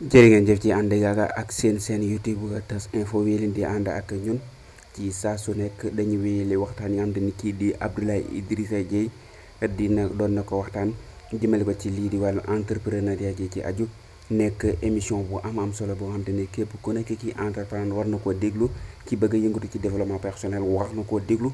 jërë ngeen jëf ci ànd ak seen YouTube TAS info wii leen di ànd ak ñun ci saa su nekk dañu wéyale waxtaan yi nga xam te ni kii di Abdoulaye Idrissa Dieye dina doon na ko waxtaan jëmale ko ci lii di wàllu entrepreneuriat ji ci aju nekk émission bu am solo boo xam te ni képp ku nekk ki entreprendre war na koo déglu ki bëgg a yëngatu ci développement personnel war na koo déglu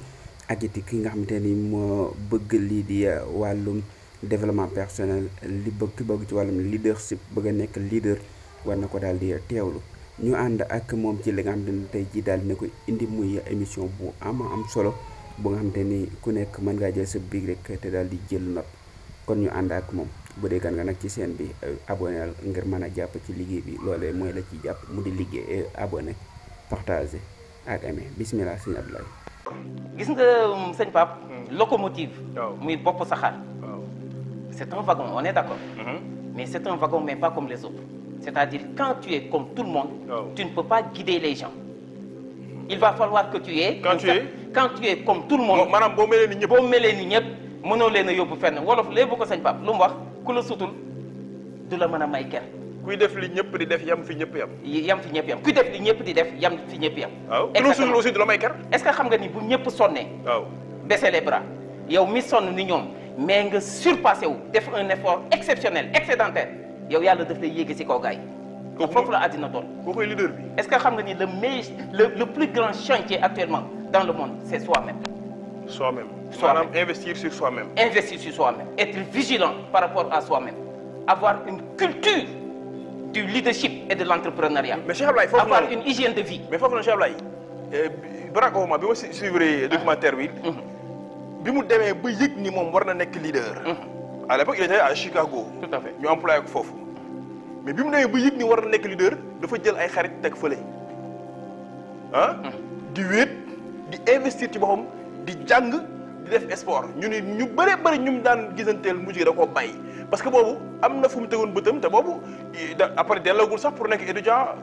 ak it ki nga xamante ni moo bëgg lii di wàllum développement personnel li bëgg ci wàllum leadership bëgg a nekk leader war na ko daal di teewlu ñu ànd ak moom ci li nga xamante ni tey jii daal dina ko indi muy émission bu am solo bu nga xamante ni ku nekk mën ngaa jël sa biig rek te daal di jël note kon ñu ànd ak moom bu dee kan nga nag ci chaîne bi abonné ngir mën a jàpp ci liggéey bi loolee mooy la ciy jàpp mu di liggéey abonné partagé ak aimé bismillah sëñ Abdoulaye. gis nga sëñ Pape. locomotive. muy bopp saxaar. c'est un wagon on est d'accord. Mais c'est un wagon mais pas comme les autres. C'est-à-dire quand tu es comme tout le monde. Tu ne peux pas guider les gens. Il va falloir que tu es. Quand tu es comme tout le monde. maanaam boo melee ni ñëpp boo melee ni ñëpp mënoo leen a yóbbu fenn wolof léegi bu ko sëñ Pape lu mu wax ku la sutul du la mën a may ker. kuy def li ñëpp di def yam fi ñëpp yam. yam fi ñëpp yam kuy def li ñëpp di def yam fi ñëpp yam. waaw ku la sutul aussi du la may ker. est-ce que xam nga ni bu ñëpp sonnee. waaw baisser les bras yow mi sonn ni ñoom mais nga surpassé wu def un effort exceptionnel excédentaire yow yàlla daf lay yéege ci kaw gaay yi. foofu la àddina doon. koo koy leader bi. est-ce que xam nga ni le plus grand chantier actuellement dans le monde c'est soi-même. Soi-même. Soi-même. maanaam investir sur soi-même. Investir sur soi-même être vigilant par rapport à soi-même avoir une culture du leadership et de l'entrepreneuriat. mais Cheikh Abdoulaye foofu avoir noonu une hygiène de vie. mais foofu noonu Cheikh Abdoulaye Barack Obama bi ma suivre documentaire bi. bi mu demee ba yëg ni moom war na nekk leader. à l'époque il était à Chicago. Tout à fait. ñu employé ko foofu. mais bi mu demee ba yëg ni war na nekk leader dafa jël ay xarit teg fële di wéet di investir ci boppam di jàng di def sport ñu bëri ñu daan gisanteel mujj da koo bàyyi parce que boobu am na fu mu tegoon bëtam te boobu après delloogul sax pour nekk étudiant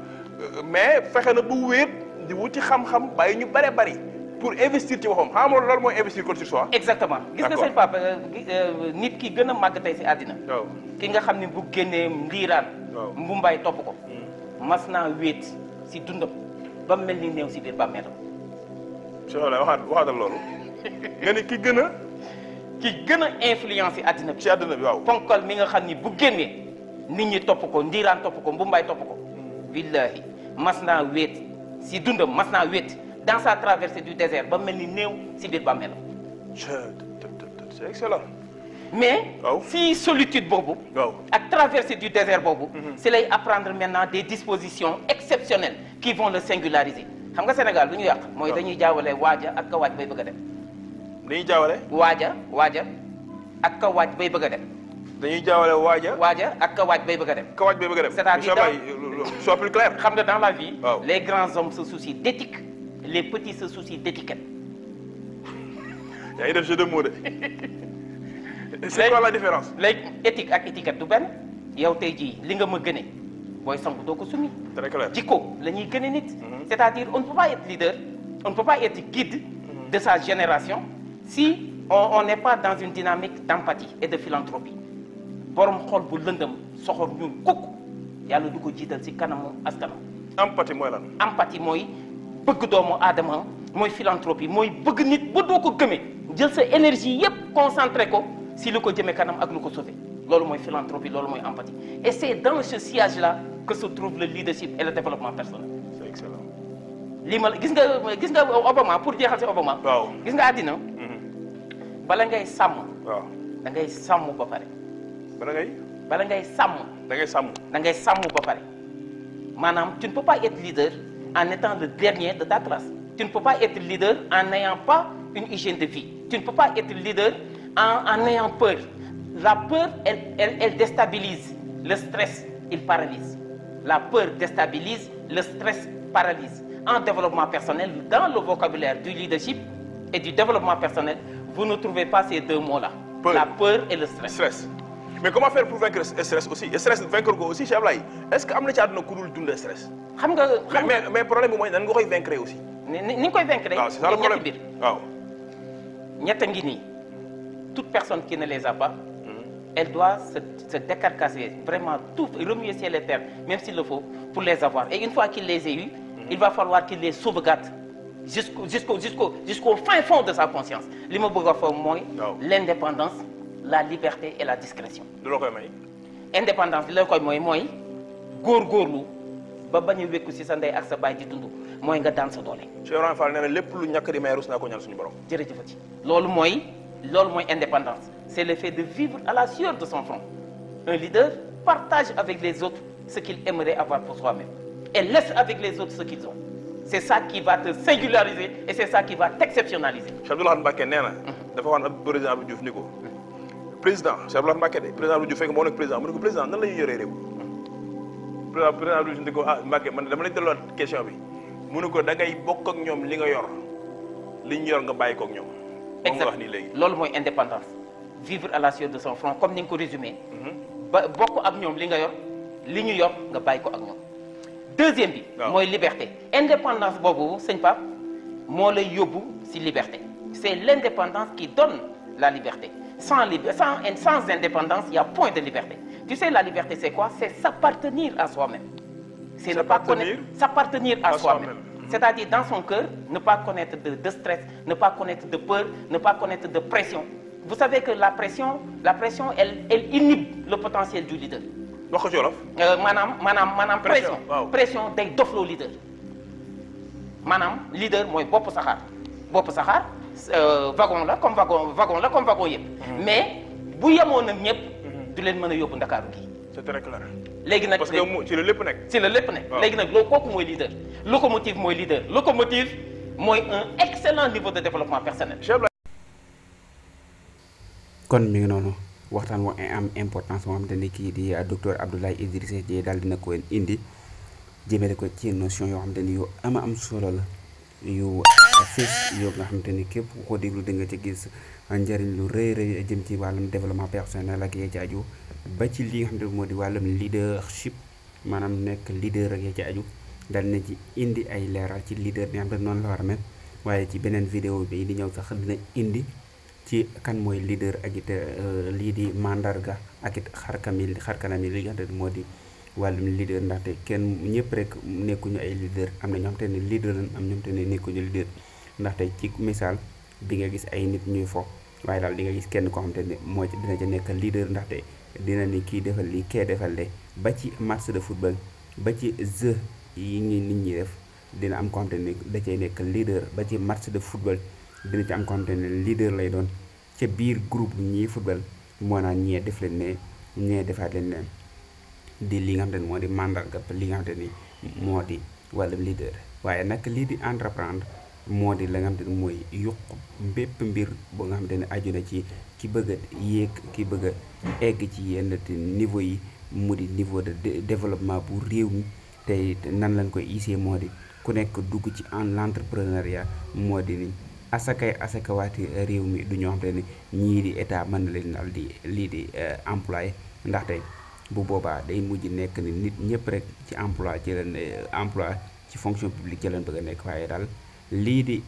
mais fexe na bu wéet di wuti xam-xam bàyyi ñu bëri pour investir ci boppam xam nga loolu mooy investir kon sur soi. exactement gis nga sëñ Papa nit ki gën a màgg tey ci àddina. waaw ki nga xam ne bu génnee ndiiraan. waaw mbumbaay topp ko. mas naa wéet ci dundam ba mel ni néew ci biir bàmmeelam. Cheikh Abdoulaye waxaatal loolu. nga ni ki gën a influence ci àddina bi. ci àddina bi waaw. ponkal mi nga xam ni bu génnee nit ñi topp ko ndiiraan topp ko mbumbaay topp ko. billahi mas naa wéet ci dundam mas naa wéet dans sa traversée du désert ba mel ni néew ci biir bàmmeelam. c'est excellent. mais waaw si solitude boobu. waaw ak traversée du désert boobu. c'est lay apprendre maintenant des dispositions exceptionnelles qui vont le singulariser. xam nga Sénégal lu ñu yàq. mooy dañuy jaawale waaja ak ka waaj bay bëgg a dem. dañuy jaawale. waaja ak ka waaj bay bëgg a dem. dañuy jaawale waaja ak ka waaj bay bëgg a dem. ka waaj bay bëgg a dem. c'est-à-dire soit plus clair. xam nga dans la vie. waaw les grands hommes se soucient d'éthique les petits se soucient d'étiquette. yaa ngi def jeu de mots de. c'est quoi la différence. léegi éthique ak étiquette du benn yow tey jii li nga ma gëne booy sangu doo ko sumi. très clair. jikko la ñuy gëne nit. c'est-à-dire on ne peut pas être leader on ne peut pas être guide de sa génération si on n'est pas dans une dynamique d'empathie et de philanthropie borom xol bu lëndëm soxor ñuul kukk yàlla du ko jiital ci kanamu askanam. empathie mooy lan. empathie mooy bëgg doomu aadama mooy philanthropie mooy bëgg nit ba doo ko gëmee jël sa énergie yépp concentré ko si lu ko jëmee kanam ak lu ko sauver loolu mooy philanthropie loolu mooy empathie et c'est dans ce sillage-là que se trouve le leadership et le développement personnel. c'est excellent. lii ma gis nga Obama pour jeexal ci Obama. waaw gis nga àddina. bala ngay sàmm. waaw da ngay sàmm ba pare. bala ngay sàmm. da ngay sàmm. da ngay sàmm ba pare maanaam tu ne peux pas être leader en étant le dernier de ta classe. Tu ne peux pas être leader en n'ayant pas une hygiène de vie. Tu ne peux pas être leader en ayant peur. La peur, elle déstabilise. Le stress, il paralyse. La peur déstabilise, le stress paralyse. En développement personnel, dans le vocabulaire du leadership et du développement personnel, vous ne trouvez pas ces deux mots-là. La peur et le stress. Mais comment faire pour vaincre le stress aussi? Le stress, vaincre ko aussi, Cheikh Abdoulaye. Est-ce que am na ci àdduna ku dul dund stress? Mais problème bi mooy nan nga koy vaincre aussi. ni nga koy vaincre. waaw c'est ça le problème waaw. ñett ngi nii toute personne qui ne les a pas elle doit se décarcasser, vraiment tout, remuer ciel et terre, même s'il le faut, pour les avoir. Et une fois qu'il les ait eus, il va falloir qu'il les sauvegarde jusqu'au fin fond de sa conscience. Li ma bëgg a fa mooy l'indépendance, la liberté et la discrétion. du la koy may. Indépendance li la koy mooy góorgóorlu ba bañ a wékku si sa ndey ak sa baay di dund mooy nga daan sa doole. Cheikh Ibrahima Fall nee na lépp lu ñàkk di may rus naa ko ñaan suñu borom. jërëjëfati loolu mooy indépendance. C'est le fait de vivre à la sueur de son front. Un leader partage avec les autres ce qu'il aimerait avoir pour soi-même et laisse avec les autres ce qu'ils ont. C'est ça qui va te singulariser et c'est ça qui va t'exceptionnaliser. Cheikh Abdoulaye Mbacké nee na dafa wax président Abdou Diouf ni ko président Cheikh Abdoulaye Mbacké de président Abdou Diouf fekk moo nekk président mu ne ko président nan la ñuy yoree réew. président Abdou Diouf ni ko Mbacké man dama lay delluwaat question bi mu ne ko da ngay bokk ak ñoom li nga yor li ñu yor nga bàyyi ko ak ñoom. Exactement. Loolu mooy indépendance. Vivre à la sueur de son front comme ni nga ko résumé. ba bokk ak ñoom li nga yor li ñu yor nga bàyyi ko ak ñoom. Deuxième bi. mooy liberté. Indépendance boobu sëñ Pape moo lay yóbbu ci liberté. C'est l'indépendance qui donne la liberté. Sans indépendance, il n'y a point de liberté. Tu sais, la liberté, c'est quoi? C'est s'appartenir à soi-même. C'est ne pas connaître, s'appartenir à soi-même. C'est-à-dire, dans son cœur, ne pas connaître de stress, ne pas connaître de peur, ne pas connaître de pression. Vous savez que la pression, elle inhibe le potentiel du leader. wax ko ci wolof. maanaam pression day dofloo leader. maanaam leader mooy bopp saxaar wagon la comme wagon yëpp. mais bu yemoon nag ñëpp du leen mën a yóbbu Ndakaaru gi. c'est très clair. léegi nag parce que ci la lépp nekk. ci la lépp nekk. léegi nag loolu kooku mooy leader. Locomotive mooy leader. Locomotive mooy un excellent niveau de développement personnel. kon mi ngi noonu waxtaan moo am importance moo xamante ni kii di docteur Abdoulaye Idrissa Dieye daal dina ko indi jëmale ko ci notion yoo xamante ni yu am solo la yu fees yoo nga xamante ni képp ku ko déglu di nga ci gis njëriñ lu rëy jëm ci wàllum développement personnel ak yee ci aju ba ci li nga xamante ni moo di wàllum leadership maanaam nekk leader ak yee ci aju daal na ci indi ay leeral ci leader bi nga xamante ni noonu la war a mel waaye ci beneen vidéo bi di ñëw sax dina indi ci kan mooy leader ak it lii di mandarga ak it xarkanam yi li nga xamante ni moo di wàllum leader ndaxte kenn ñëpp rek nekkuñu ay leader am na ñoo xamante ne leader lañ am ñoo xamante ne nekkuñu leader ndaxte ci misaal di nga gis ay nit ñuy fo waaye daal di nga gis kenn koo xamante ne moo ci dina ca nekk leader ndaxte dina ni kii defal lii kee defal le ba ci match de football ba ci jeu yi nit ñi def dina am koo xamante ne da cay nekk leader ba ci match de football dina ci am koo xamante ne leader lay doon ca biir groupe ñii football moo naan ñee def leen ne ñee defaat leen ne di li nga xamante ni moo di mandarga li nga xamante ni moo di wàllum leader waaye nag lii di entreprendre moo di la nga xamante ni mooy yokk bépp mbir boo nga xamante ne aju na ci ki bëgg a yéeg ki bëgg a egg ci yenn niveau yi mu di niveau de développement bu réew mi tey nan lañ koy isee moo di ku nekk dugg ci en l'entrepreneuriat moo di ni asakawaati réew mi du ñoo xamante ni ñii di état mën na leen daal di lii di employé ndaxte bu boobaa day mujj nekk ni nit ñëpp rek ci emploi ci leen emploi ci fonction publique ci leen bëgg a nekk waaye daal lii di